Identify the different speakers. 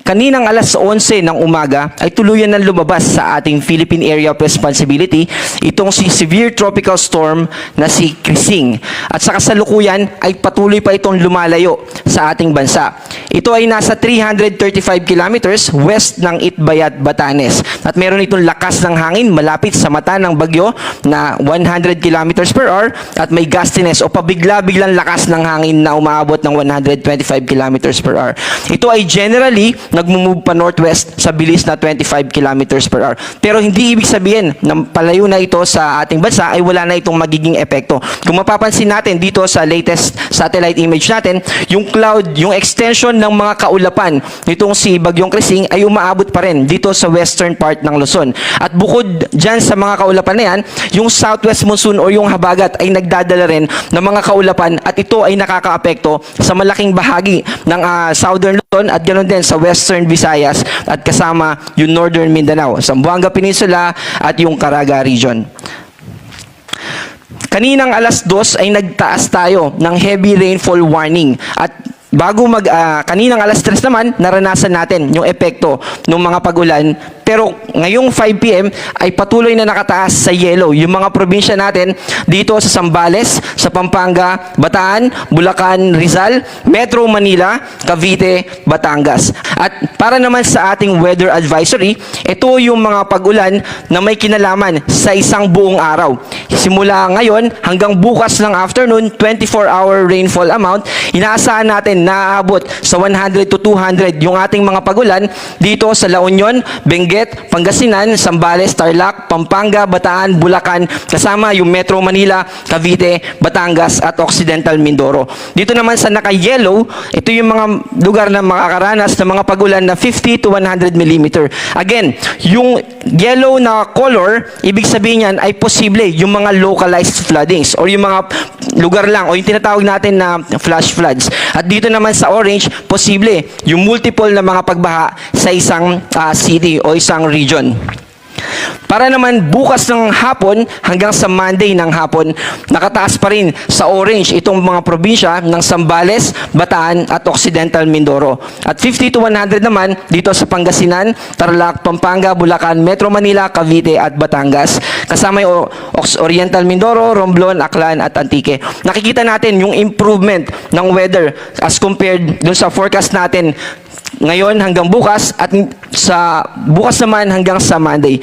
Speaker 1: Kaninang alas 11 ng umaga ay tuluyan na lumabas sa ating Philippine Area of Responsibility itong si severe tropical storm na si Krising. At sa kasalukuyan ay patuloy pa itong lumalayo sa ating bansa. Ito ay nasa 335 kilometers west ng Itbayat, Batanes. At meron itong lakas ng hangin malapit sa mata ng bagyo na 100 kilometers per hour at may gustiness o pabigla-biglang lakas ng hangin na umaabot ng 125 kilometers per hour. Ito ay generally nagmumove pa northwest sa bilis na 25 kilometers per hour. Pero hindi ibig sabihin na palayo na ito sa ating bansa ay wala na itong magiging epekto. Kung mapapansin natin dito sa latest satellite image natin, yung cloud, yung extension ng mga kaulapan nitong si Bagyong Krising ay umaabot pa rin dito sa western part ng Luzon. At bukod dyan sa mga kaulapan na yan, yung southwest monsoon o yung habagat ay nagdadala rin ng mga kaulapan at ito ay nakakaapekto sa malaking bahagi ng southern Luzon at ganoon din sa western Visayas at kasama yung northern Mindanao, Zamboanga Peninsula at yung Caraga region. Kaninang alas 2 ay nagtaas tayo ng heavy rainfall warning at kaninang alas 3 naman, naranasan natin yung epekto ng mga pagulan. Pero ngayong 5 p.m. ay patuloy na nakataas sa yellow yung mga probinsya natin dito sa Zambales, sa Pampanga, Bataan, Bulacan, Rizal, Metro Manila, Cavite, Batangas. At para naman sa ating weather advisory, ito yung mga pagulan na may kinalaman sa isang buong araw. Simula ngayon hanggang bukas ng afternoon, 24-hour rainfall amount, inaasahan natin na aabot sa 100 to 200 yung ating mga pagulan dito sa La Union, Benguet, Pangasinan, Zambales, Tarlac, Pampanga, Bataan, Bulacan, kasama yung Metro Manila, Cavite, Batangas at Occidental Mindoro. Dito naman sa naka-yellow, ito yung mga lugar na makakaranas ng mga pagulan na 50 to 100 mm. Again, yung yellow na color, ibig sabihin yan ay posible yung mga localized floodings or yung mga lugar lang o yung tinatawag natin na flash floods. At dito naman sa orange, posible yung multiple na mga pagbaha sa isang city o isang region. Para naman bukas ng hapon hanggang sa Monday ng hapon, nakataas pa rin sa orange itong mga probinsya ng Zambales, Bataan at Occidental Mindoro. At 50 to 100 naman dito sa Pangasinan, Tarlac, Pampanga, Bulacan, Metro Manila, Cavite at Batangas. Kasama yung Oriental Mindoro, Romblon, Aklan at Antique. Nakikita natin yung improvement ng weather as compared dun sa forecast natin ngayon hanggang bukas at sa bukas naman hanggang sa Monday.